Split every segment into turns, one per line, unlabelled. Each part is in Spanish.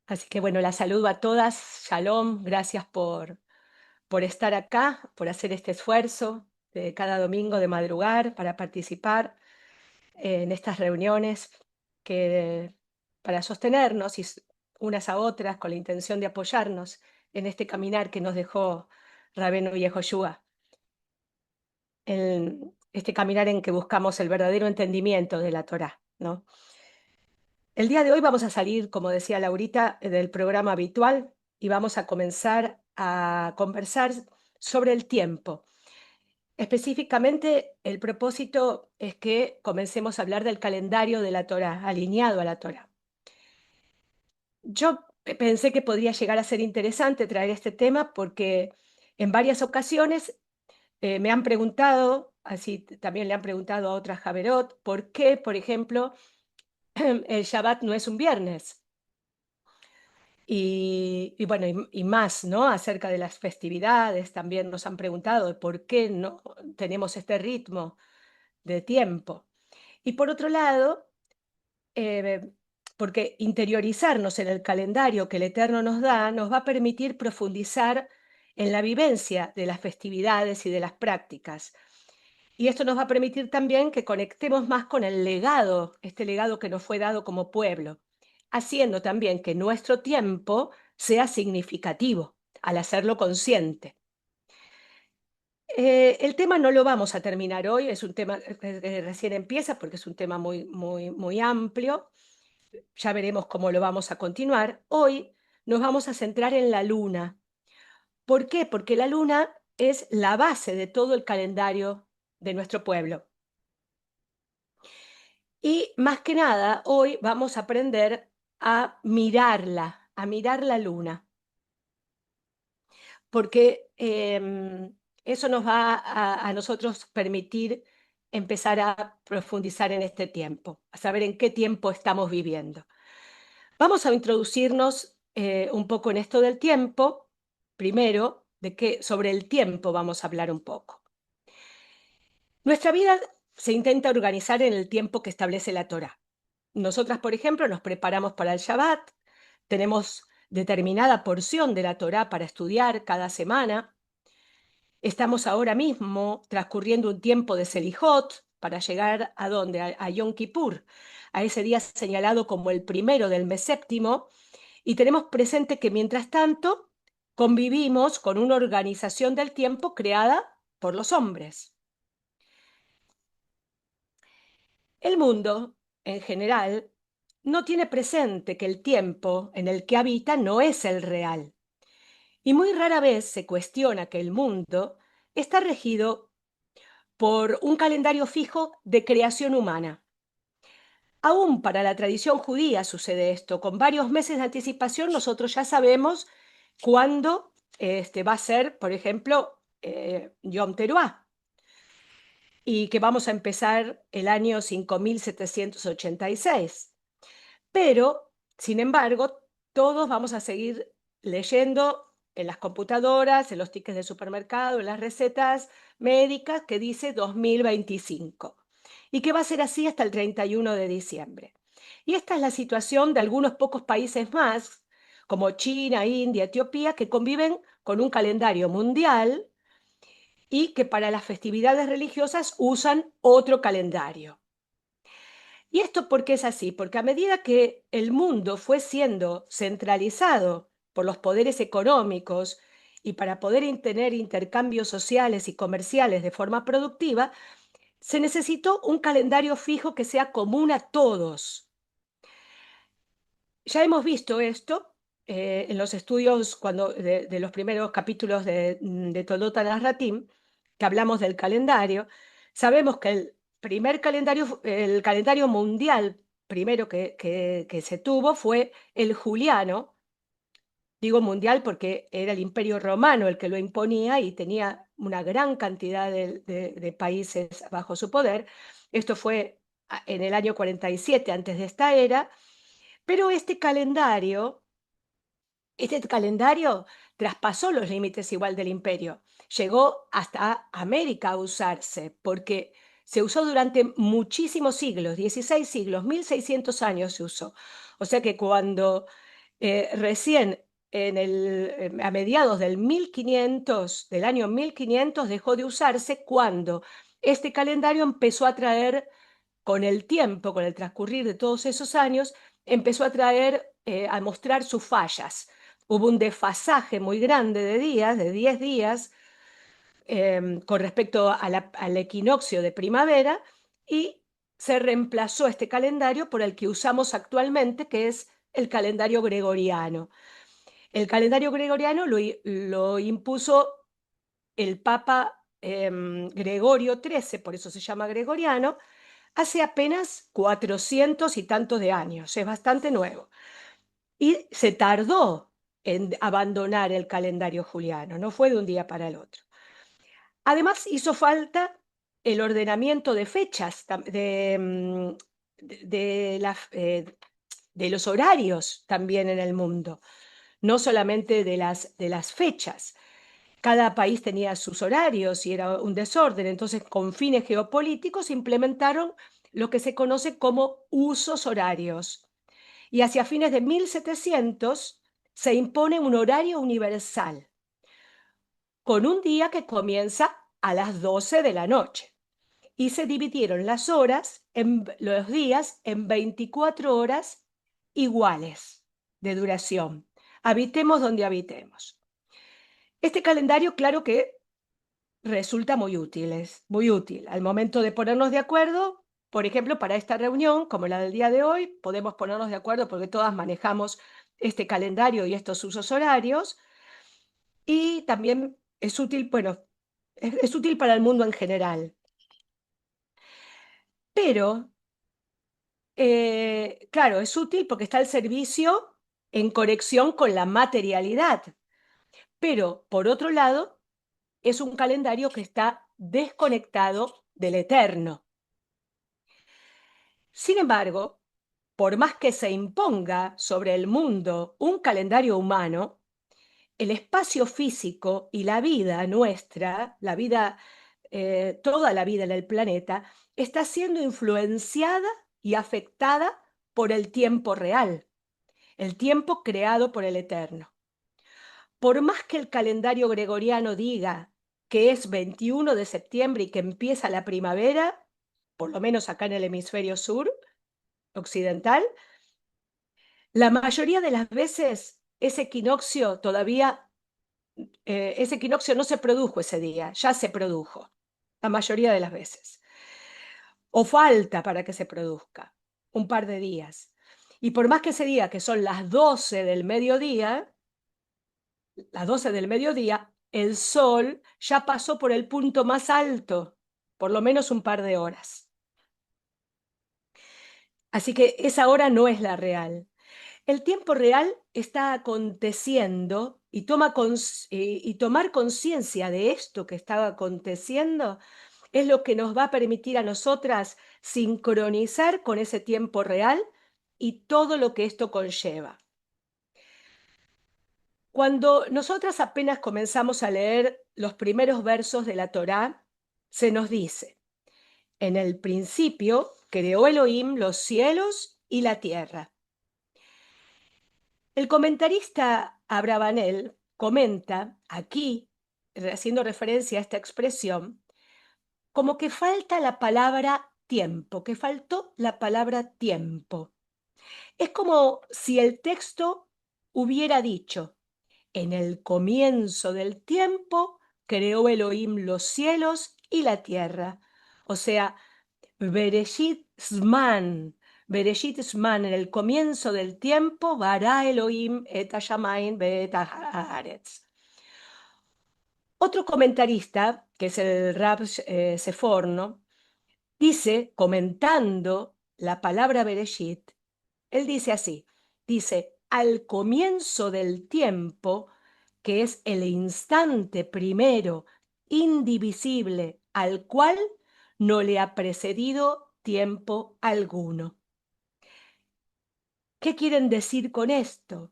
Así que bueno, la saludo a todas. Shalom, gracias por estar acá, por hacer este esfuerzo de cada domingo de madrugar para participar en estas reuniones que, para sostenernos unas a otras con la intención de apoyarnos en este caminar que nos dejó Rabenu Yehoshua, este caminar en que buscamos el verdadero entendimiento de la Torá, ¿no? El día de hoy vamos a salir, como decía Laurita, del programa habitual y vamos a comenzar a conversar sobre el tiempo. Específicamente, el propósito es que comencemos a hablar del calendario de la Torá, alineado a la Torá. Yo pensé que podría llegar a ser interesante traer este tema porque en varias ocasiones me han preguntado, así también le han preguntado a otras Javerot, ¿por qué, por ejemplo, el Shabbat no es un viernes? Y bueno, y más, ¿no? Acerca de las festividades, también nos han preguntado de por qué no tenemos este ritmo de tiempo. Y por otro lado, eh, porque interiorizarnos en el calendario que el Eterno nos da, nos va a permitir profundizar en la vivencia de las festividades y de las prácticas. Y esto nos va a permitir también que conectemos más con el legado, este legado que nos fue dado como pueblo, haciendo también que nuestro tiempo sea significativo al hacerlo consciente. El tema no lo vamos a terminar hoy, es un tema que recién empieza porque es un tema muy amplio. Ya veremos cómo lo vamos a continuar. Hoy nos vamos a centrar en la luna. ¿Por qué? Porque la luna es la base de todo el calendario de nuestro pueblo. Y más que nada, hoy vamos a aprender a mirar la luna, porque eso nos va a nosotros permitir empezar a profundizar en este tiempo, a saber en qué tiempo estamos viviendo. Vamos a introducirnos un poco en esto del tiempo. Primero, sobre el tiempo vamos a hablar un poco. Nuestra vida se intenta organizar en el tiempo que establece la Torá. Nosotras, por ejemplo, nos preparamos para el Shabbat, tenemos determinada porción de la Torá para estudiar cada semana. Estamos ahora mismo transcurriendo un tiempo de Selijot para llegar a dónde, a Yom Kippur, a ese día señalado como el primero del mes séptimo, y tenemos presente que mientras tanto convivimos con una organización del tiempo creada por los hombres. El mundo, en general, no tiene presente que el tiempo en el que habita no es el real, y muy rara vez se cuestiona que el mundo está regido por un calendario fijo de creación humana. Aún para la tradición judía sucede esto. Con varios meses de anticipación nosotros ya sabemos cuándo va a ser, por ejemplo, Yom Teruah, y que vamos a empezar el año 5786. Pero, sin embargo, todos vamos a seguir leyendo en las computadoras, en los tickets de supermercado, en las recetas médicas que dice 2025 y que va a ser así hasta el 31 de diciembre. Y esta es la situación de algunos pocos países más, como China, India, Etiopía, que conviven con un calendario mundial y que para las festividades religiosas usan otro calendario. ¿Y esto por qué es así? Porque a medida que el mundo fue siendo centralizado por los poderes económicos y para poder tener intercambios sociales y comerciales de forma productiva, se necesitó un calendario fijo que sea común a todos. Ya hemos visto esto en los estudios de los primeros capítulos de Toldot Narratim, que hablamos del calendario. Sabemos que el calendario mundial primero que se tuvo fue el juliano. Digo mundial porque era el Imperio Romano el que lo imponía y tenía una gran cantidad de países bajo su poder. Esto fue en el año 47 antes de esta era, pero este calendario traspasó los límites igual del imperio. Llegó hasta América a usarse porque se usó durante muchísimos siglos, 16 siglos, 1600 años se usó. O sea que cuando Recién a mediados del año 1500 dejó de usarse cuando este calendario empezó a traer, con el tiempo, con el transcurrir de todos esos años, empezó a traer, a mostrar sus fallas. Hubo un desfasaje muy grande de días, de 10 días, con respecto al equinoccio de primavera, y se reemplazó este calendario por el que usamos actualmente, que es el calendario gregoriano. El calendario gregoriano lo impuso el Papa Gregorio XIII, por eso se llama gregoriano, hace apenas 400 y tantos de años, es bastante nuevo. Y se tardó en abandonar el calendario juliano, no fue de un día para el otro. Además, hizo falta el ordenamiento de fechas, de los horarios también en el mundo, no solamente de las fechas. Cada país tenía sus horarios y era un desorden, entonces con fines geopolíticos implementaron lo que se conoce como usos horarios. Y hacia fines de 1700 se impone un horario universal, con un día que comienza a las 12 de la noche. Y se dividieron los días en 24 horas iguales de duración. Habitemos donde habitemos. Este calendario, claro que resulta muy útil, es muy útil. Al momento de ponernos de acuerdo, por ejemplo, para esta reunión, como la del día de hoy, podemos ponernos de acuerdo porque todas manejamos este calendario y estos usos horarios. Y también es útil, bueno, es útil para el mundo en general. Pero, claro, es útil porque está al servicio en conexión con la materialidad. Pero, por otro lado, es un calendario que está desconectado del eterno. Sin embargo, por más que se imponga sobre el mundo un calendario humano, el espacio físico y la vida nuestra, toda la vida en el planeta, está siendo influenciada y afectada por el tiempo real, el tiempo creado por el Eterno. Por más que el calendario gregoriano diga que es 21 de septiembre y que empieza la primavera, por lo menos acá en el hemisferio sur, occidental, la mayoría de las veces ese equinoccio no se produjo ese día, ya se produjo, la mayoría de las veces. O falta para que se produzca un par de días. Y por más que se diga que son las 12 del mediodía, el sol ya pasó por el punto más alto, por lo menos un par de horas. Así que esa hora no es la real. El tiempo real está aconteciendo y tomar conciencia de esto que está aconteciendo es lo que nos va a permitir a nosotras sincronizar con ese tiempo real y todo lo que esto conlleva. Cuando nosotras apenas comenzamos a leer los primeros versos de la Torá, se nos dice: en el principio creó Elohim los cielos y la tierra. El comentarista Abravanel comenta aquí, haciendo referencia a esta expresión, como que falta la palabra tiempo, que faltó la palabra tiempo. Es como si el texto hubiera dicho: en el comienzo del tiempo creó Elohim los cielos y la tierra. O sea, Bereshit Zman, Bereshit Zman, en el comienzo del tiempo, Bara Elohim et Hashamayim ve'et haaretz. Otro comentarista, que es el Rab Seforno, dice, comentando la palabra Bereshit, él dice así, dice: al comienzo del tiempo, que es el instante primero, indivisible, al cual no le ha precedido tiempo alguno. ¿Qué quieren decir con esto?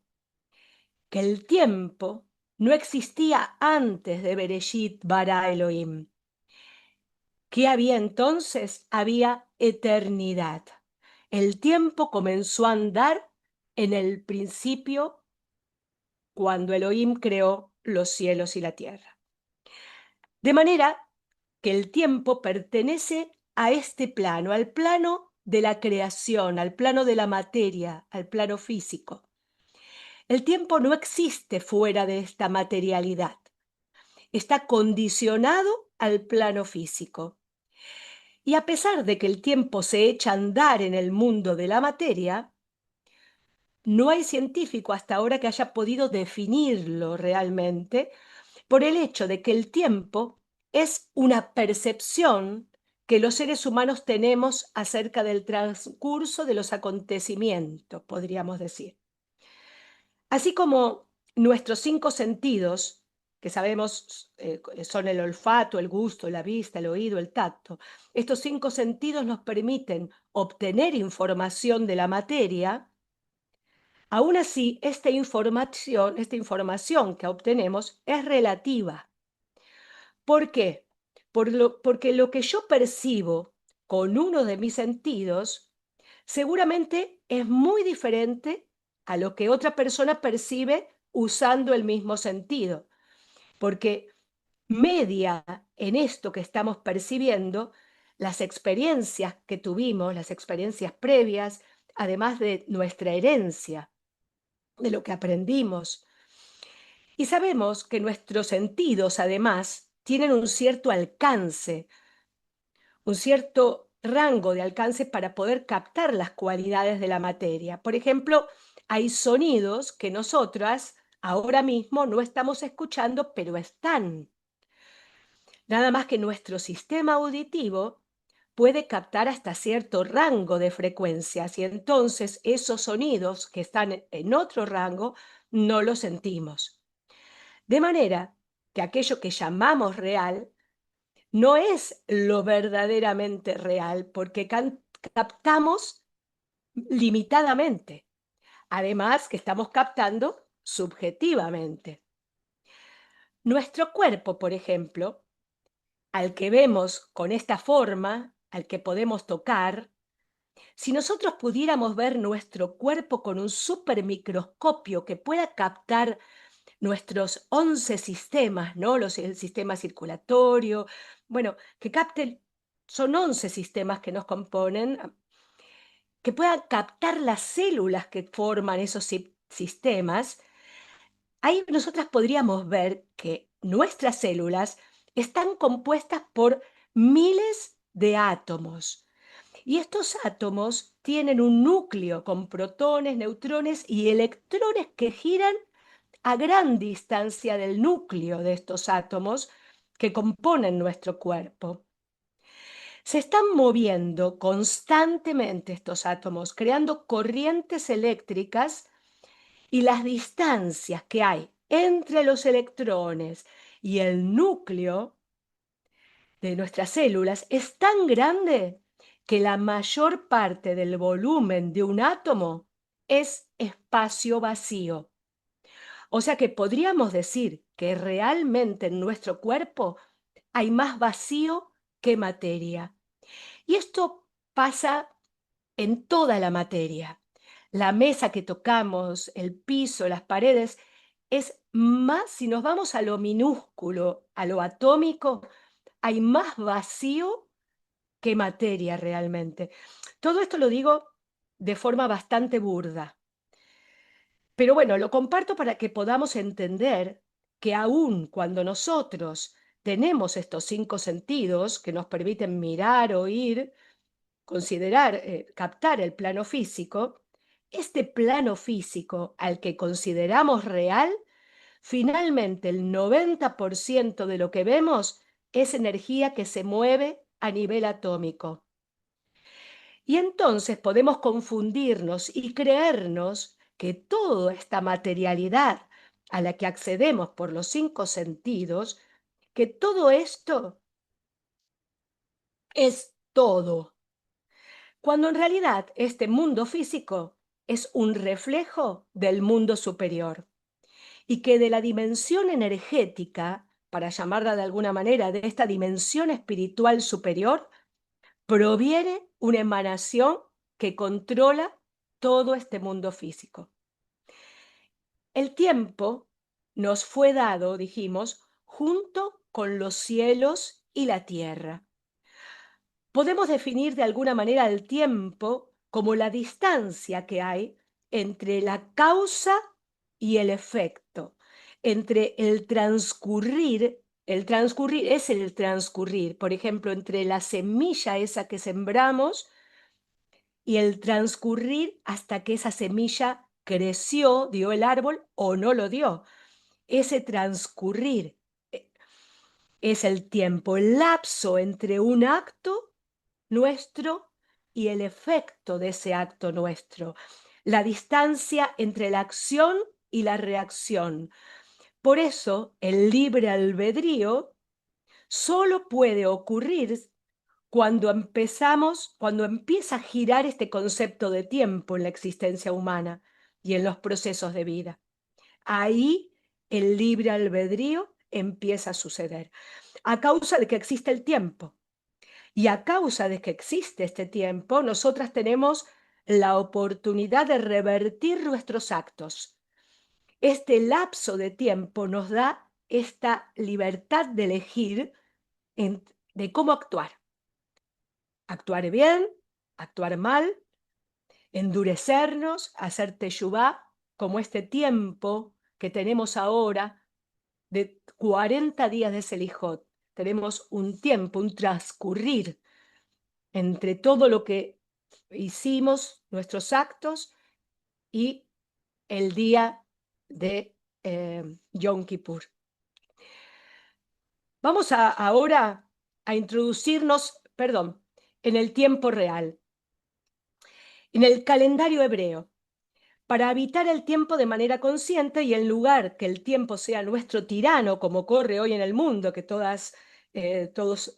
Que el tiempo no existía antes de Bereshit bara Elohim. ¿Qué había entonces? Había eternidad. El tiempo comenzó a andar en el principio cuando Elohim creó los cielos y la tierra. De manera que el tiempo pertenece a este plano, al plano de la creación, al plano de la materia, al plano físico. El tiempo no existe fuera de esta materialidad. Está condicionado al plano físico. Y a pesar de que el tiempo se echa a andar en el mundo de la materia, no hay científico hasta ahora que haya podido definirlo realmente por el hecho de que el tiempo es una percepción que los seres humanos tenemos acerca del transcurso de los acontecimientos, podríamos decir. Así como nuestros 5 sentidos, que sabemos son el olfato, el gusto, la vista, el oído, el tacto, estos 5 sentidos nos permiten obtener información de la materia. Aún así, esta información que obtenemos es relativa. ¿Por qué? Porque lo que yo percibo con uno de mis sentidos seguramente es muy diferente a lo que otra persona percibe usando el mismo sentido, porque media en esto que estamos percibiendo las experiencias que tuvimos, las experiencias previas, además de nuestra herencia, de lo que aprendimos. Y sabemos que nuestros sentidos, además, tienen un cierto alcance, un cierto rango de alcance para poder captar las cualidades de la materia. Por ejemplo, hay sonidos que nosotras ahora mismo no estamos escuchando, pero están. Nada más que nuestro sistema auditivo puede captar hasta cierto rango de frecuencias y entonces esos sonidos que están en otro rango no los sentimos. De manera que aquello que llamamos real no es lo verdaderamente real porque captamos limitadamente. Además que estamos captando subjetivamente. Nuestro cuerpo, por ejemplo, al que vemos con esta forma, al que podemos tocar, si nosotros pudiéramos ver nuestro cuerpo con un supermicroscopio que pueda captar nuestros 11 sistemas, ¿no? El sistema circulatorio, bueno, que capten, son 11 sistemas que nos componen, que puedan captar las células que forman esos sistemas. Ahí nosotras podríamos ver que nuestras células están compuestas por miles de átomos. Y estos átomos tienen un núcleo con protones, neutrones y electrones que giran a gran distancia del núcleo de estos átomos que componen nuestro cuerpo. Se están moviendo constantemente estos átomos, creando corrientes eléctricas y las distancias que hay entre los electrones y el núcleo de nuestras células es tan grande que la mayor parte del volumen de un átomo es espacio vacío. O sea que podríamos decir que realmente en nuestro cuerpo hay más vacío que materia. Y esto pasa en toda la materia. La mesa que tocamos, el piso, las paredes, es más, si nos vamos a lo minúsculo, a lo atómico, hay más vacío que materia realmente. Todo esto lo digo de forma bastante burda. Pero bueno, lo comparto para que podamos entender que aun cuando nosotros tenemos estos 5 sentidos que nos permiten mirar, oír, considerar, captar el plano físico, este plano físico al que consideramos real, finalmente el 90% de lo que vemos es energía que se mueve a nivel atómico. Y entonces podemos confundirnos y creernos que toda esta materialidad a la que accedemos por los 5 sentidos, que todo esto es todo, cuando en realidad este mundo físico es un reflejo del mundo superior y que de la dimensión energética, para llamarla de alguna manera, de esta dimensión espiritual superior, proviene una emanación que controla todo este mundo físico. El tiempo nos fue dado, dijimos, junto con los cielos y la tierra. Podemos definir de alguna manera el tiempo como la distancia que hay entre la causa y el efecto, entre el transcurrir es el transcurrir, por ejemplo, entre la semilla esa que sembramos y el transcurrir hasta que esa semilla creció, dio el árbol o no lo dio. Ese transcurrir es el tiempo, el lapso entre un acto nuestro y el efecto de ese acto nuestro, la distancia entre la acción y la reacción. Por eso el libre albedrío solo puede ocurrir cuando empieza a girar este concepto de tiempo en la existencia humana y en los procesos de vida. Ahí el libre albedrío empieza a suceder, a causa de que existe el tiempo. Y a causa de que existe este tiempo, nosotras tenemos la oportunidad de revertir nuestros actos. Este lapso de tiempo nos da esta libertad de elegir de cómo actuar. Actuar bien, actuar mal, endurecernos, hacer teshuvá, como este tiempo que tenemos ahora de 40 días de Selijot. Tenemos un tiempo, un transcurrir entre todo lo que hicimos, nuestros actos, y el día de Yom Kippur. Vamos ahora a introducirnos, en el tiempo real, en el calendario hebreo. Para habitar el tiempo de manera consciente y en lugar que el tiempo sea nuestro tirano, como corre hoy en el mundo, que todos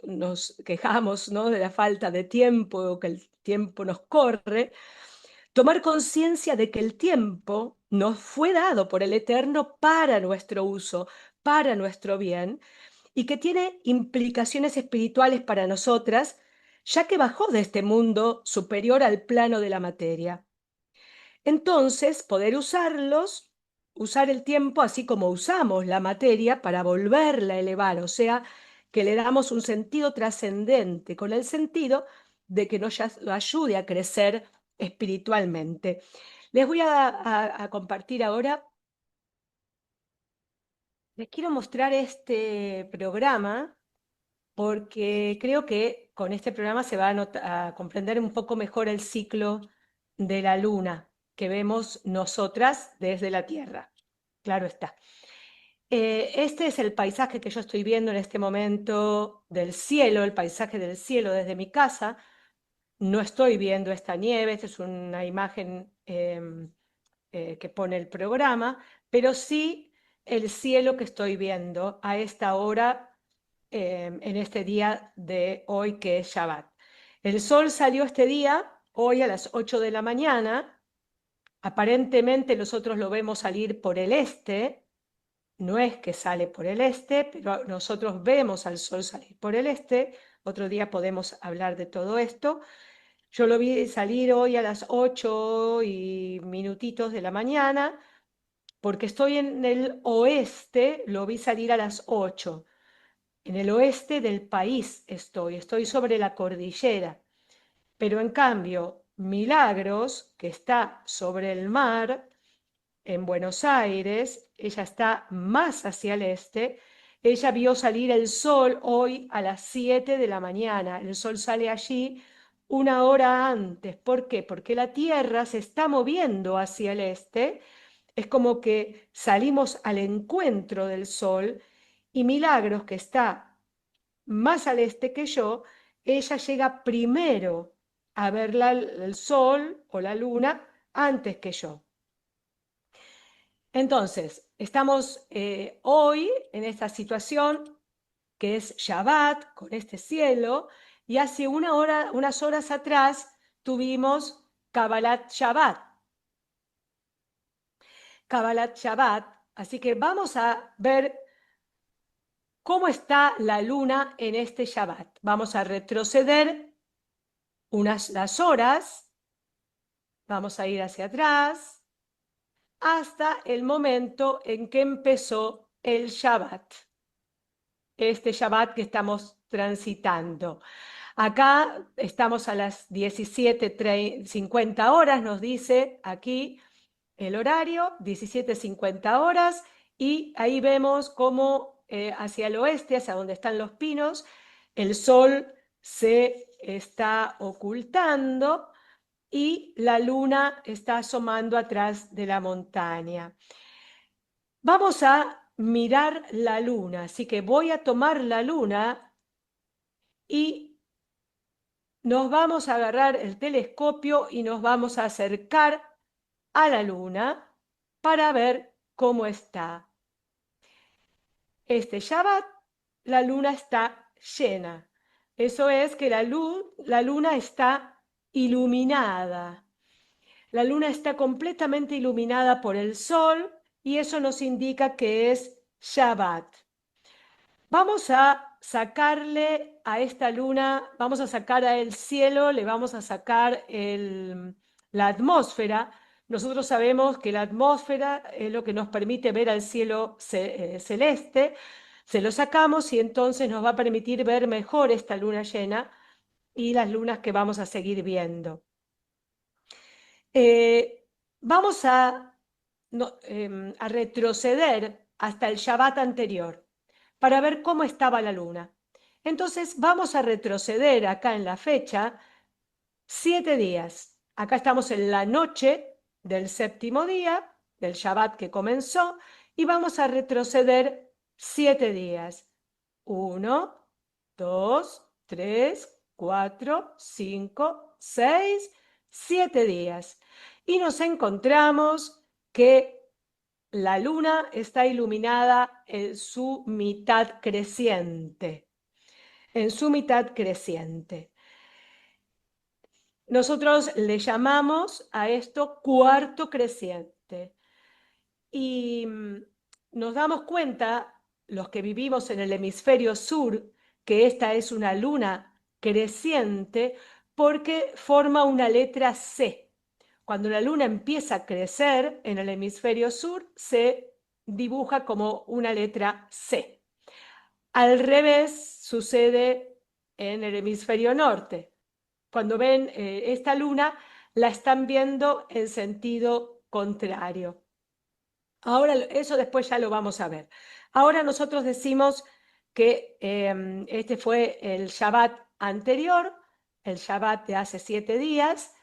nos quejamos, ¿no?, de la falta de tiempo o que el tiempo nos corre, tomar conciencia de que el tiempo nos fue dado por el Eterno para nuestro uso, para nuestro bien, y que tiene implicaciones espirituales para nosotras, ya que bajó de este mundo superior al plano de la materia. Entonces, poder usar el tiempo así como usamos la materia para volverla a elevar, o sea, que le damos un sentido trascendente, con el sentido de que nos ayude a crecer espiritualmente. Les voy a compartir ahora, les quiero mostrar este programa porque creo que con este programa se va a comprender un poco mejor el ciclo de la luna que vemos nosotras desde la Tierra. Claro está. Este es el paisaje que yo estoy viendo en este momento del cielo, el paisaje del cielo desde mi casa. No estoy viendo esta nieve, esta es una imagen que pone el programa, pero sí el cielo que estoy viendo a esta hora, en este día de hoy que es Shabbat. El sol salió este día, hoy a las 8 de la mañana. Aparentemente nosotros lo vemos salir por el este. No es que sale por el este, pero nosotros vemos al sol salir por el este. Otro día podemos hablar de todo esto. Yo lo vi salir hoy a las 8 y minutitos de la mañana, porque estoy en el oeste, lo vi salir a las 8. En el oeste del país estoy sobre la cordillera. Pero en cambio, Milagros, que está sobre el mar, en Buenos Aires, ella está más hacia el este, ella vio salir el sol hoy a las 7 de la mañana. El sol sale allí una hora antes. ¿Por qué? Porque la Tierra se está moviendo hacia el este. Es como que salimos al encuentro del sol y Milagros, que está más al este que yo, ella llega primero a ver el sol o la luna antes que yo. Entonces, estamos hoy en esta situación que es Shabbat, con este cielo, y hace unas horas atrás tuvimos Kabbalat Shabbat. Kabbalat Shabbat, así que vamos a ver cómo está la luna en este Shabbat. Vamos a retroceder las horas, vamos a ir hacia atrás, hasta el momento en que empezó el Shabbat, este Shabbat que estamos transitando. Acá estamos a las 17:50, nos dice aquí el horario, 17:50, y ahí vemos cómo hacia el oeste, hacia donde están los pinos, el sol se está ocultando y la luna está asomando atrás de la montaña. Vamos a mirar la luna, así que voy a tomar la luna y nos vamos a agarrar el telescopio y nos vamos a acercar a la luna para ver cómo está. Este Shabbat, la luna está llena. Eso es que la luna está iluminada. La luna está completamente iluminada por el sol y eso nos indica que es Shabbat. Vamos a sacarle a esta luna, vamos a sacar al cielo, le vamos a sacar la atmósfera. Nosotros sabemos que la atmósfera es lo que nos permite ver al cielo celeste. Se lo sacamos y entonces nos va a permitir ver mejor esta luna llena y las lunas que vamos a seguir viendo. Vamos a retroceder hasta el Shabbat anterior para ver cómo estaba la luna. Entonces vamos a retroceder acá en la fecha 7 días. Acá estamos en la noche del séptimo día, del Shabbat que comenzó, y vamos a retroceder 7 días. 1, 2, 3, 4, 5, 6, 7 días. Y nos encontramos que la luna está iluminada en su mitad creciente. En su mitad creciente. Nosotros le llamamos a esto cuarto creciente. Y nos damos cuenta, los que vivimos en el hemisferio sur, que esta es una luna creciente porque forma una letra C. Cuando la luna empieza a crecer en el hemisferio sur, se dibuja como una letra C. Al revés sucede en el hemisferio norte. Cuando ven esta luna, la están viendo en sentido contrario. Ahora, eso después ya lo vamos a ver. Ahora nosotros decimos que este fue el Shabbat anterior, el Shabbat de hace 7 días,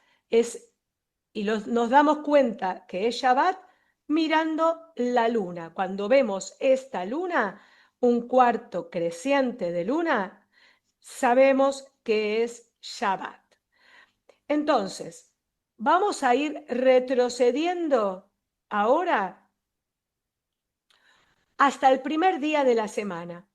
y nos damos cuenta que es Shabbat mirando la luna. Cuando vemos esta luna, un cuarto creciente de luna, sabemos que es Shabbat. Entonces, vamos a ir retrocediendo ahora hasta el primer día de la semana.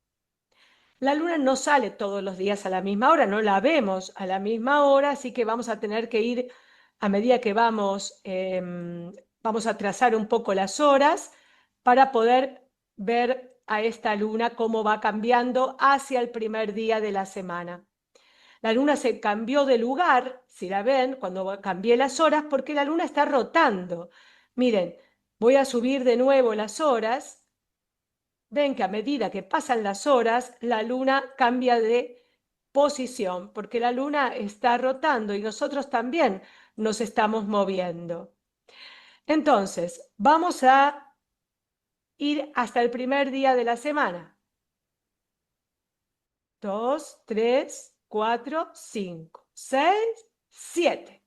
La luna no sale todos los días a la misma hora, no la vemos a la misma hora, así que vamos a tener que ir a medida que vamos a trazar un poco las horas para poder ver a esta luna cómo va cambiando hacia el primer día de la semana. La luna se cambió de lugar, si la ven, cuando cambié las horas, porque la luna está rotando. Miren, voy a subir de nuevo las horas. Ven que a medida que pasan las horas, la luna cambia de posición, porque la luna está rotando y nosotros también nos estamos moviendo. Entonces, vamos a ir hasta el primer día de la semana. 2, 3, 4, 5, 6, 7.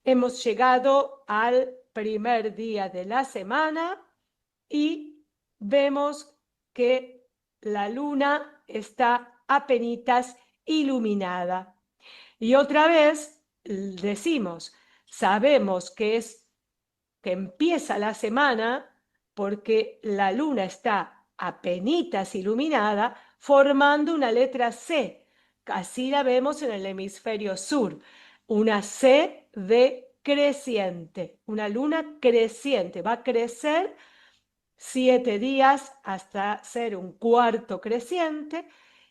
Hemos llegado al primer día de la semana y vemos que la luna está apenitas iluminada. Y otra vez decimos, sabemos que empieza la semana porque la luna está apenitas iluminada formando una letra C. Así la vemos en el hemisferio sur. Una C de creciente, una luna creciente. Va a crecer 7 días hasta ser un cuarto creciente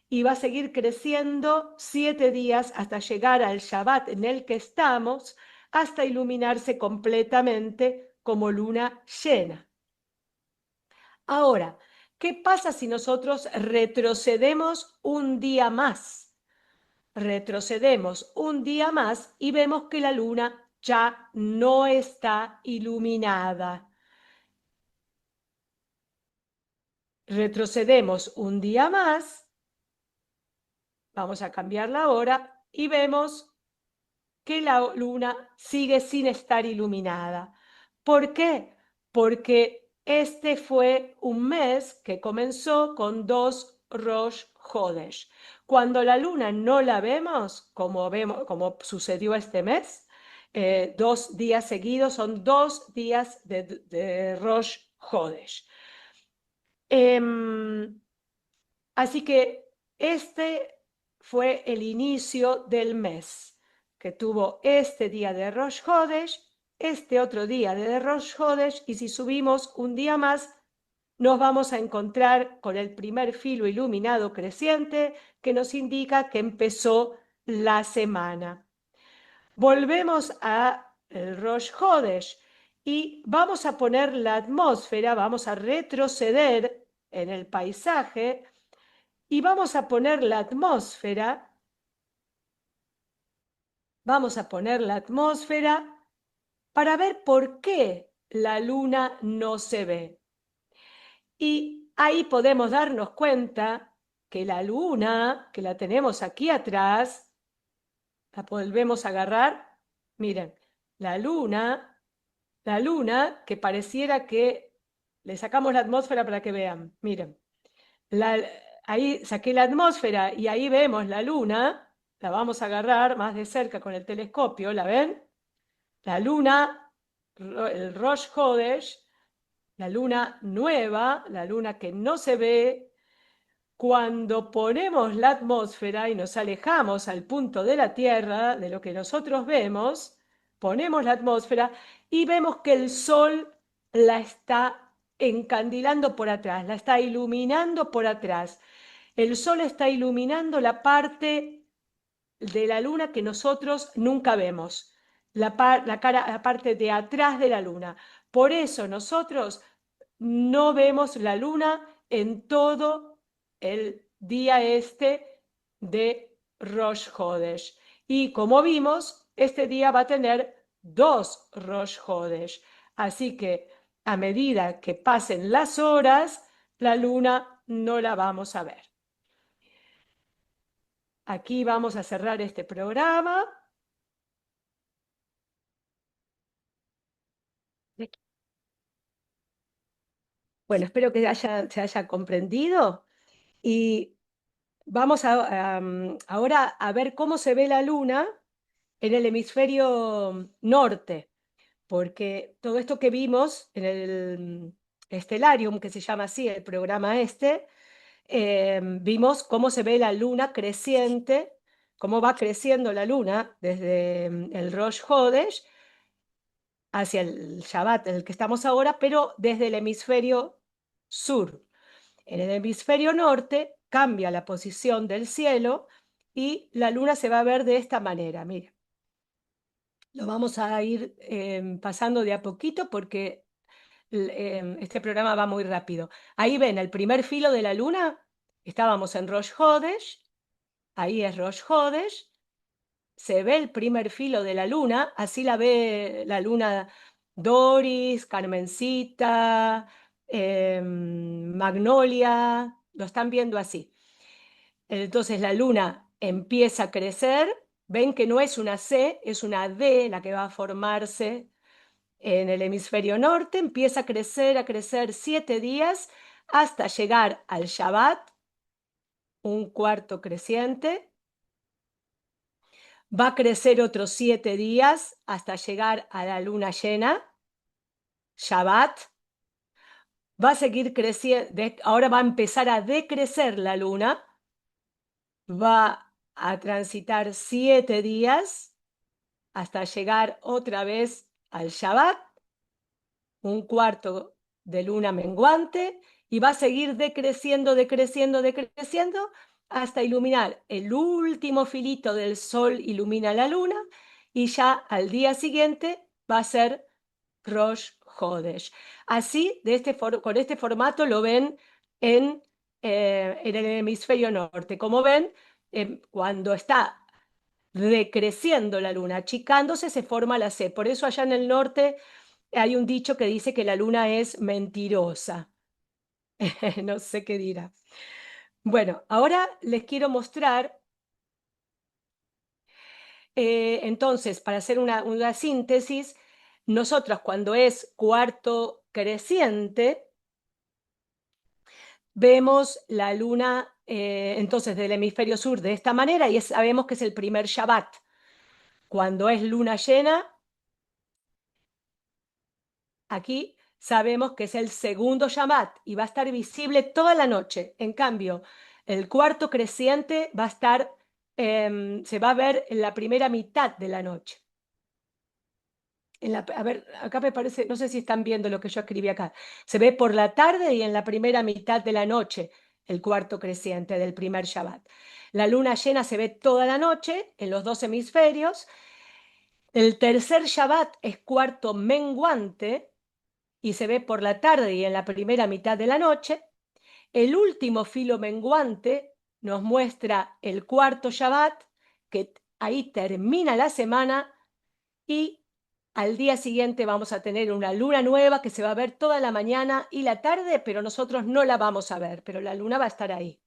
y va a seguir creciendo 7 días hasta llegar al Shabbat en el que estamos, hasta iluminarse completamente como luna llena. Ahora, ¿qué pasa si nosotros retrocedemos un día más? Retrocedemos un día más y vemos que la luna ya no está iluminada. Retrocedemos un día más, vamos a cambiar la hora y vemos que la luna sigue sin estar iluminada. ¿Por qué? Porque este fue un mes que comenzó con 2 Rosh Hodesh. Cuando la luna no la vemos, como sucedió este mes, 2 días seguidos son 2 días de Rosh Hodesh. Así que este fue el inicio del mes, que tuvo este día de Rosh Hodesh, este otro día de Rosh Hodesh, y si subimos un día más, nos vamos a encontrar con el primer filo iluminado creciente que nos indica que empezó la semana. Volvemos a el Rosh Hodesh y vamos a poner la atmósfera, vamos a retroceder en el paisaje y vamos a poner la atmósfera, para ver por qué la luna no se ve. Y ahí podemos darnos cuenta que la luna, que la tenemos aquí atrás, la volvemos a agarrar. Miren, la luna, que pareciera que le sacamos la atmósfera para que vean. Miren, ahí saqué la atmósfera y ahí vemos la luna. La vamos a agarrar más de cerca con el telescopio, ¿la ven? La luna, el Rosh Hodesh, la luna nueva, la luna que no se ve. Cuando ponemos la atmósfera y nos alejamos al punto de la Tierra, de lo que nosotros vemos, ponemos la atmósfera y vemos que el Sol la está encandilando por atrás, la está iluminando por atrás. El Sol está iluminando la parte de la Luna que nosotros nunca vemos, la parte de atrás de la Luna. Por eso nosotros no vemos la Luna en todo el día este de Rosh Hodesh. Y como vimos, este día va a tener 2 Rosh Hodesh. Así que a medida que pasen las horas, la luna no la vamos a ver. Aquí vamos a cerrar este programa. Bueno, espero que se haya comprendido y vamos ahora a ver cómo se ve la luna en el hemisferio norte, porque todo esto que vimos en el Stellarium, que se llama así el programa este, vimos cómo se ve la luna creciente, cómo va creciendo la luna desde el Rosh Hodesh hacia el Shabbat en el que estamos ahora, pero desde el hemisferio sur. En el hemisferio norte cambia la posición del cielo y la luna se va a ver de esta manera. Mire, lo vamos a ir pasando de a poquito porque este programa va muy rápido. Ahí ven el primer filo de la luna. Estábamos en Rosh Hodesh, ahí es Rosh Hodesh, se ve el primer filo de la luna, así la ve la luna Doris, Carmencita, Magnolia, lo están viendo así. Entonces la luna empieza a crecer, ven que no es una C, es una D la que va a formarse en el hemisferio norte, empieza a crecer 7 días hasta llegar al Shabbat, un cuarto creciente. Va a crecer otros 7 días hasta llegar a la luna llena, Shabbat. Va a seguir creciendo, ahora va a empezar a decrecer la luna, va a transitar 7 días hasta llegar otra vez al Shabbat, un cuarto de luna menguante, y va a seguir decreciendo, decreciendo, decreciendo, hasta iluminar el último filito del sol, ilumina la luna, y ya al día siguiente va a ser Rosh Hodesh. Así, con este formato lo ven en el hemisferio norte. Como ven, cuando está decreciendo la luna, achicándose, se forma la C. Por eso allá en el norte hay un dicho que dice que la luna es mentirosa. No sé qué dirá. Bueno, ahora les quiero mostrar, entonces, para hacer una síntesis, nosotros cuando es cuarto creciente, vemos la luna, entonces, del hemisferio sur de esta manera y sabemos que es el primer Shabbat. Cuando es luna llena, aquí sabemos que es el segundo Shabbat y va a estar visible toda la noche. En cambio, el cuarto creciente va a estar, se va a ver en la primera mitad de la noche. A ver, acá me parece, no sé si están viendo lo que yo escribí acá. Se ve por la tarde y en la primera mitad de la noche el cuarto creciente del primer Shabbat. La luna llena se ve toda la noche en los dos hemisferios. El tercer Shabbat es cuarto menguante y se ve por la tarde y en la primera mitad de la noche. El último filo menguante nos muestra el cuarto Shabbat, que ahí termina la semana y al día siguiente vamos a tener una luna nueva que se va a ver toda la mañana y la tarde, pero nosotros no la vamos a ver, pero la luna va a estar ahí.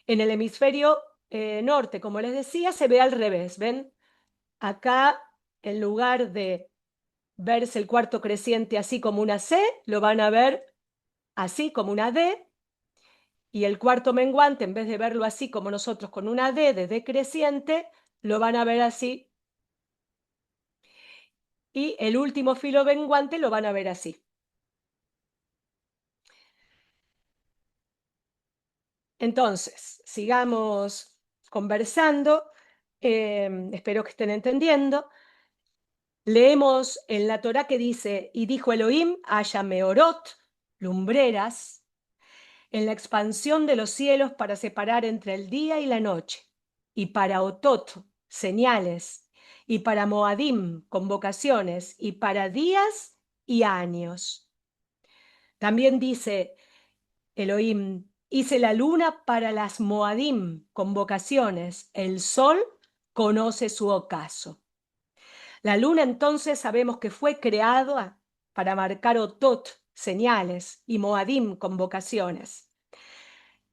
En el hemisferio norte, como les decía, se ve al revés. ¿Ven? Acá, en lugar de verse el cuarto creciente así como una C, lo van a ver así como una D, y el cuarto menguante, en vez de verlo así como nosotros con una D de decreciente, lo van a ver así. Y el último filo menguante lo van a ver así. Entonces, sigamos conversando. Espero que estén entendiendo. Leemos en la Torá que dice, y dijo Elohim, haya meorot, lumbreras, en la expansión de los cielos para separar entre el día y la noche, y para otot, señales, y para moadim, convocaciones, y para días y años. También dice Elohim, hice la luna para las moadim, convocaciones, el sol conoce su ocaso. La luna entonces sabemos que fue creado para marcar otot, señales, y moadim, convocaciones.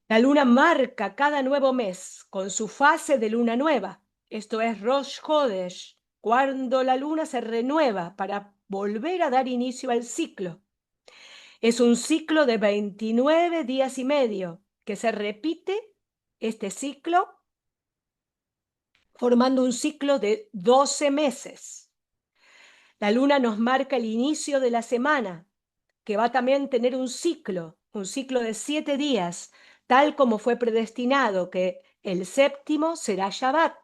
La luna marca cada nuevo mes con su fase de luna nueva. Esto es Rosh Hodesh, cuando la luna se renueva para volver a dar inicio al ciclo. Es un ciclo de 29 días y medio que se repite este ciclo formando un ciclo de 12 meses. La luna nos marca el inicio de la semana, que va a también tener un ciclo de 7 días, tal como fue predestinado, que el séptimo será Shabbat.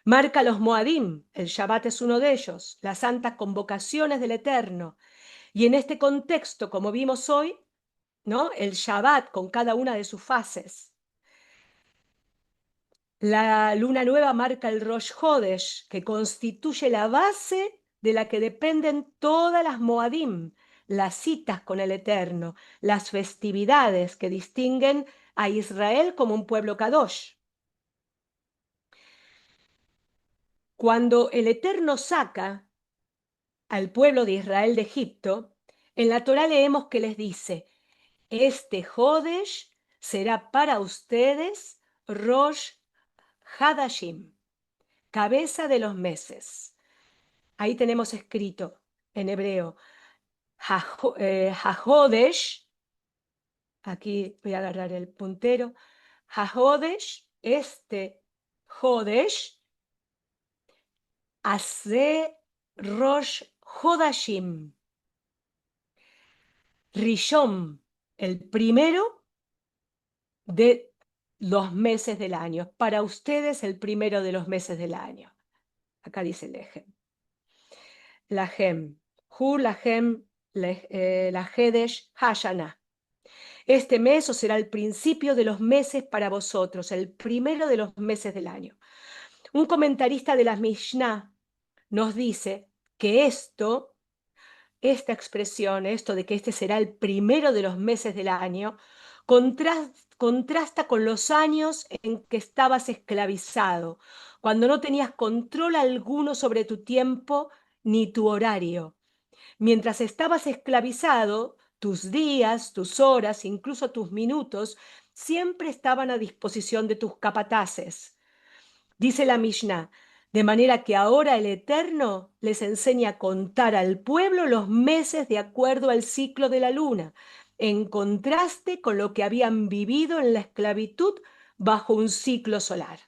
Marca los Moadim, el Shabbat es uno de ellos, las santas convocaciones del Eterno. Y en este contexto, como vimos hoy, ¿no? El Shabbat con cada una de sus fases. La luna nueva marca el Rosh Hodesh, que constituye la base de la que dependen todas las Moadim, las citas con el Eterno, las festividades que distinguen a Israel como un pueblo Kadosh. Cuando el Eterno saca al pueblo de Israel de Egipto, en la Torá leemos que les dice, este Hodesh será para ustedes Rosh Hadashim, cabeza de los meses. Ahí tenemos escrito en hebreo, Hahodesh, aquí voy a agarrar el puntero, Hahodesh, este Hodesh, hace Rosh Hodashim, Rishon, el primero de los meses del año. Para ustedes, el primero de los meses del año. Acá dice Lejem. Lahem. Hu Lahem Lahedesh Hashanah. Este mes os será el principio de los meses para vosotros, el primero de los meses del año. Un comentarista de la Mishnah nos dice que esto esta expresión, esto de que este será el primero de los meses del año, contrasta con los años en que estabas esclavizado, cuando no tenías control alguno sobre tu tiempo ni tu horario. Mientras estabas esclavizado, tus días, tus horas, incluso tus minutos, siempre estaban a disposición de tus capataces. Dice la Mishnah, de manera que ahora el Eterno les enseña a contar al pueblo los meses de acuerdo al ciclo de la luna, en contraste con lo que habían vivido en la esclavitud bajo un ciclo solar.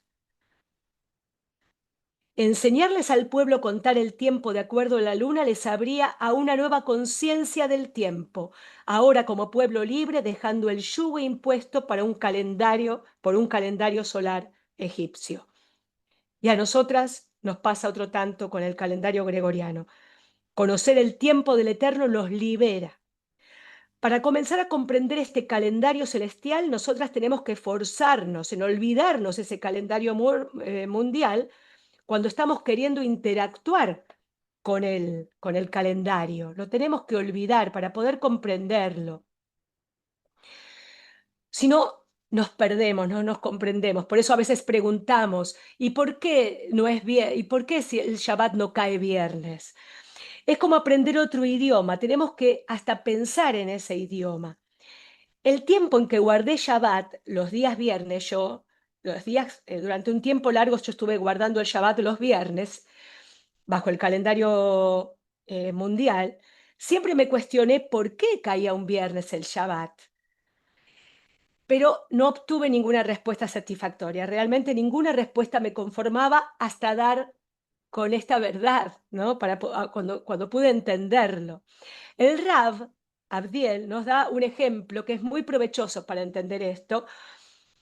Enseñarles al pueblo a contar el tiempo de acuerdo a la luna les abría a una nueva conciencia del tiempo, ahora como pueblo libre, dejando el yugo impuesto por un calendario solar egipcio. Y a nosotras nos pasa otro tanto con el calendario gregoriano. Conocer el tiempo del Eterno los libera. Para comenzar a comprender este calendario celestial, nosotras tenemos que forzarnos en olvidarnos ese calendario mundial cuando estamos queriendo interactuar con el calendario. Lo tenemos que olvidar para poder comprenderlo. Si no, nos perdemos, no nos comprendemos. Por eso a veces preguntamos, ¿y por qué no es bien? ¿Y por qué si el Shabbat no cae viernes? Es como aprender otro idioma, tenemos que hasta pensar en ese idioma. El tiempo en que guardé Shabbat, los días viernes, durante un tiempo largo yo estuve guardando el Shabbat los viernes, bajo el calendario mundial, siempre me cuestioné por qué caía un viernes el Shabbat, pero no obtuve ninguna respuesta satisfactoria. Realmente ninguna respuesta me conformaba hasta dar con esta verdad, ¿no? Cuando pude entenderlo. El Rav Abdiel nos da un ejemplo que es muy provechoso para entender esto.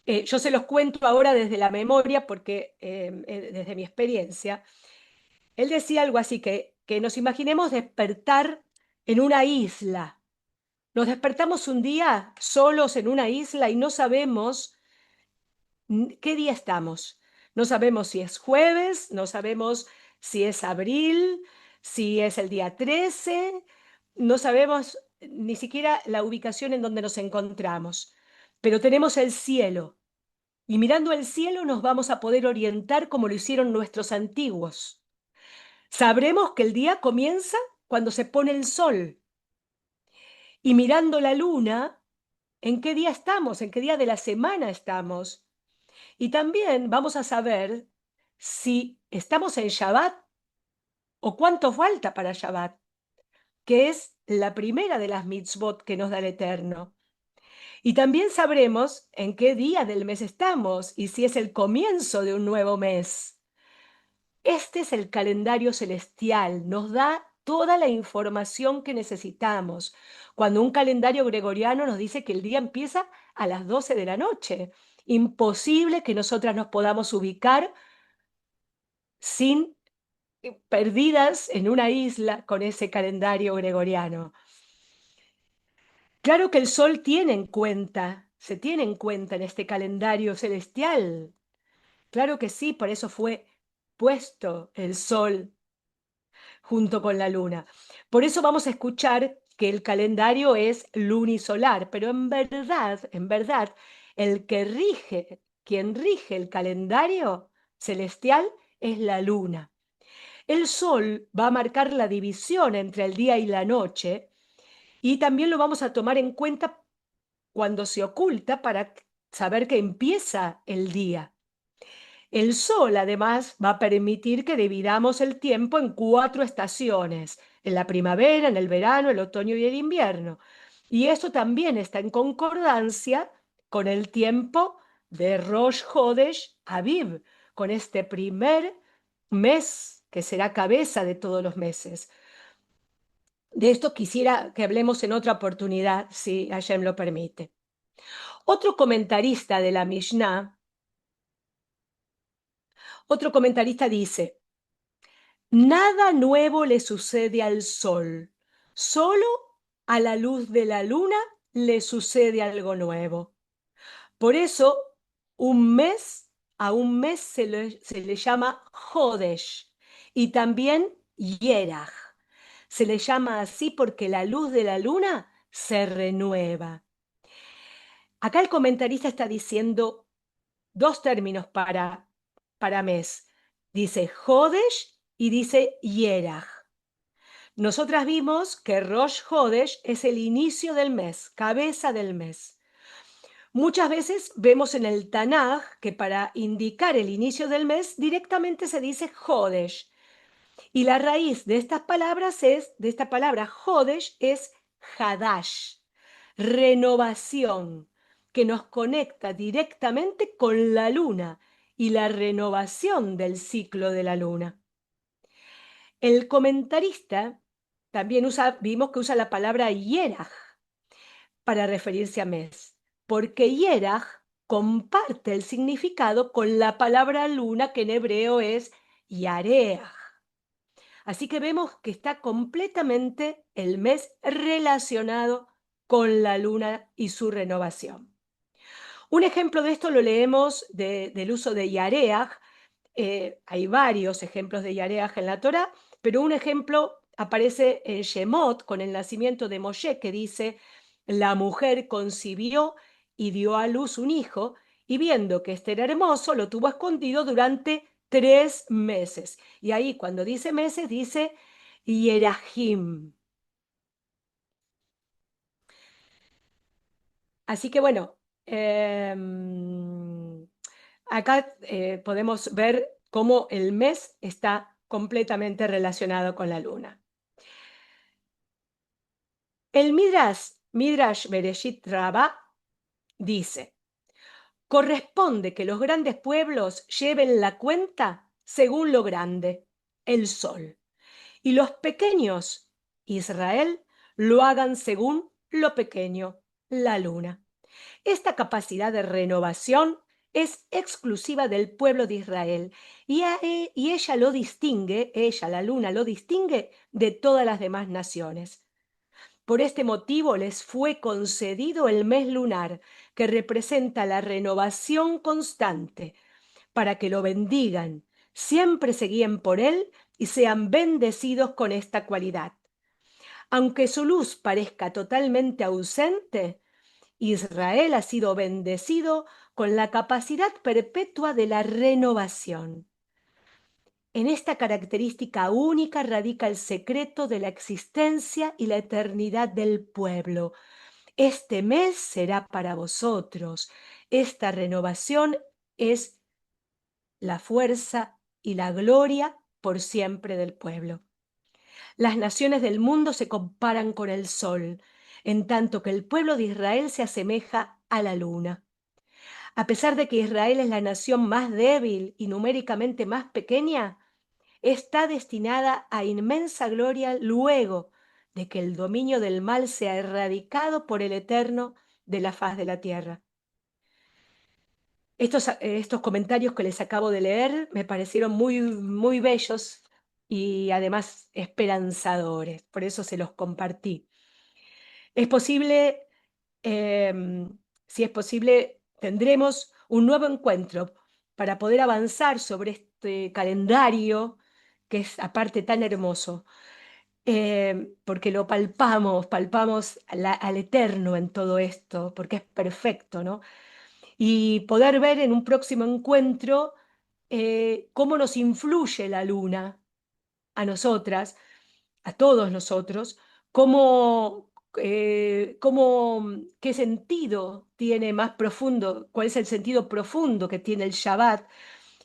Yo se los cuento ahora desde la memoria, porque desde mi experiencia. Él decía algo así, que nos imaginemos despertar en una isla. Nos despertamos un día solos en una isla y no sabemos qué día estamos. No sabemos si es jueves, no sabemos si es abril, si es el día 13, no sabemos ni siquiera la ubicación en donde nos encontramos, pero tenemos el cielo y mirando el cielo nos vamos a poder orientar como lo hicieron nuestros antiguos. Sabremos que el día comienza cuando se pone el sol y mirando la luna, ¿en qué día estamos? ¿En qué día de la semana estamos? Y también vamos a saber si estamos en Shabbat o cuánto falta para Shabbat, que es la primera de las mitzvot que nos da el Eterno. Y también sabremos en qué día del mes estamos y si es el comienzo de un nuevo mes. Este es el calendario celestial, nos da toda la información que necesitamos. Cuando un calendario gregoriano nos dice que el día empieza a las 12 de la noche, imposible que nosotras nos podamos ubicar sin perdidas en una isla con ese calendario gregoriano. Claro que el sol se tiene en cuenta en este calendario celestial. Claro que sí, por eso fue puesto el sol junto con la luna. Por eso vamos a escuchar que el calendario es lunisolar, pero en verdad, quien rige el calendario celestial es la luna. El sol va a marcar la división entre el día y la noche y también lo vamos a tomar en cuenta cuando se oculta para saber que empieza el día. El sol, además, va a permitir que dividamos el tiempo en 4 estaciones, en la primavera, en el verano, el otoño y el invierno. Y esto también está en concordancia con el tiempo de Rosh Hodesh Aviv, con este primer mes que será cabeza de todos los meses. De esto quisiera que hablemos en otra oportunidad, si Hashem lo permite. Otro comentarista de la Mishnah, otro comentarista dice, nada nuevo le sucede al sol, solo a la luz de la luna le sucede algo nuevo. Por eso, un mes a un mes se le llama Jodesh y también Yerach. se le llama así porque la luz de la luna se renueva. Acá el comentarista está diciendo dos términos para mes. Dice Jodesh y dice Yeraj. Nosotras vimos que Rosh Hodesh es el inicio del mes, cabeza del mes. Muchas veces vemos en el Tanaj que para indicar el inicio del mes directamente se dice Hodesh. Y la raíz de estas palabras de esta palabra Hodesh es Hadash, renovación, que nos conecta directamente con la luna y la renovación del ciclo de la luna. El comentarista también vimos que usa la palabra Yeraj para referirse a mes, porque Yeraj comparte el significado con la palabra luna que en hebreo es Yareaj. Así que vemos que está completamente el mes relacionado con la luna y su renovación. Un ejemplo de esto lo leemos del uso de Yareaj. Hay varios ejemplos de Yareaj en la Torá, pero un ejemplo aparece en Shemot con el nacimiento de Moshe, que dice: la mujer concibió y dio a luz un hijo, y viendo que este era hermoso, lo tuvo escondido durante 3 meses. Y ahí cuando dice meses, dice Yerahim. Así que bueno, acá podemos ver cómo el mes está completamente relacionado con la luna. El Midrash Bereshit Rabbah dice: corresponde que los grandes pueblos lleven la cuenta según lo grande, el sol, y los pequeños, Israel, lo hagan según lo pequeño, la luna. Esta capacidad de renovación es exclusiva del pueblo de Israel y ella lo distingue, ella, la luna, lo distingue de todas las demás naciones. Por este motivo les fue concedido el mes lunar, que representa la renovación constante, para que lo bendigan, siempre se guíen por él y sean bendecidos con esta cualidad. Aunque su luz parezca totalmente ausente, Israel ha sido bendecido con la capacidad perpetua de la renovación. En esta característica única radica el secreto de la existencia y la eternidad del pueblo. Este mes será para vosotros. Esta renovación es la fuerza y la gloria por siempre del pueblo. Las naciones del mundo se comparan con el sol, en tanto que el pueblo de Israel se asemeja a la luna. A pesar de que Israel es la nación más débil y numéricamente más pequeña, está destinada a inmensa gloria luego de que el dominio del mal sea erradicado por el Eterno de la faz de la tierra. Estos comentarios que les acabo de leer me parecieron muy, muy bellos y además esperanzadores, por eso se los compartí. Es posible, si es posible, tendremos un nuevo encuentro para poder avanzar sobre este calendario que es aparte tan hermoso, porque lo palpamos al eterno en todo esto, porque es perfecto, ¿no? Y poder ver en un próximo encuentro cómo nos influye la luna a nosotras, a todos nosotros, qué sentido tiene más profundo, cuál es el sentido profundo que tiene el Shabbat,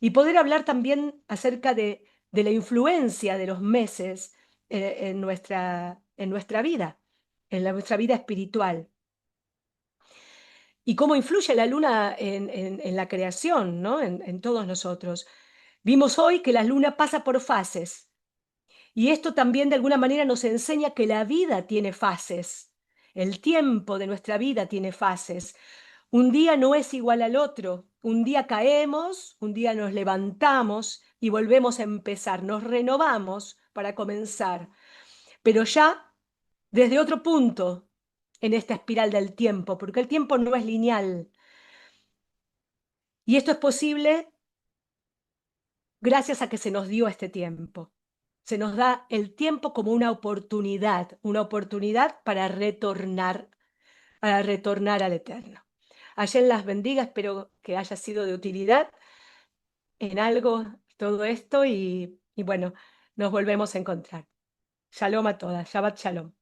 y poder hablar también acerca de la influencia de los meses en nuestra vida, nuestra vida espiritual. Y cómo influye la luna en la creación, ¿no? En todos nosotros. Vimos hoy que la luna pasa por fases. Y esto también de alguna manera nos enseña que la vida tiene fases. El tiempo de nuestra vida tiene fases. Un día no es igual al otro. Un día caemos, un día nos levantamos y volvemos a empezar. Nos renovamos para comenzar, pero ya desde otro punto en esta espiral del tiempo, porque el tiempo no es lineal. Y esto es posible gracias a que se nos dio este tiempo. Se nos da el tiempo como una oportunidad para retornar al Eterno. Ayer las bendiga, espero que haya sido de utilidad en algo todo esto y bueno, nos volvemos a encontrar. Shalom a todas, Shabbat Shalom.